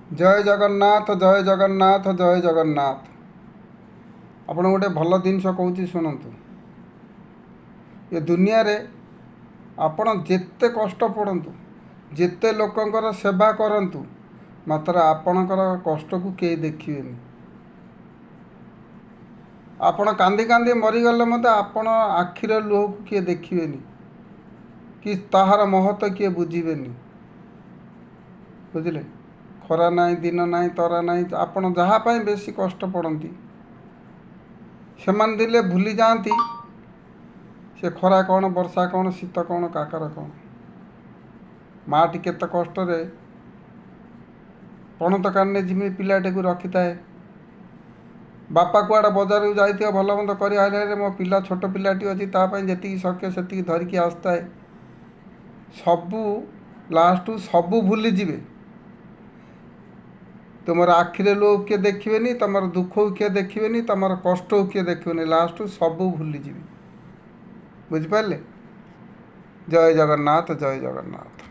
जय जगन्नाथ जय जगन्नाथ जय जगन्नाथ। आपण गोटे भल जिनस कहूँ शुणु। ये दुनिया रे आपण जेते कष्ट पड़तु जेते लोकंकर सेवा करंतु मात्र आपणकर कष्ट को केही देखिबेनी। आपण कांदी कांदी मरीगले मत आपण आखिर लुह को किए देखिबेनी कि ताहार महत्व किए बुझीबेनी। बुझिले खरा नाई दिन नाई तरा नाई आपण जहाँ पाई बेसी कष्ट पड़ती सेमान दिले भूली जाती से खरा कौन वर्षा कौन शीत कौन काकर कौन। माटी केते कष्ट रे पणत काने जिमी पिलाटे को रखी थाए। बापा कुआड़ा बजार को जाइए भल मंद कर आइले मो पिला छोट पिलाटी अच्छी तापाई जी शक्य से धरिकी आसता है। सबू लास्ट सबू भूली जीवे। तुमर आखिरे लोग किए देखिए तुम दुख किए देखिए तुम कष्ट किए देखिए लास्ट सबू भूली जीवे। बुझिपारे। जय जगन्नाथ जय जगन्नाथ।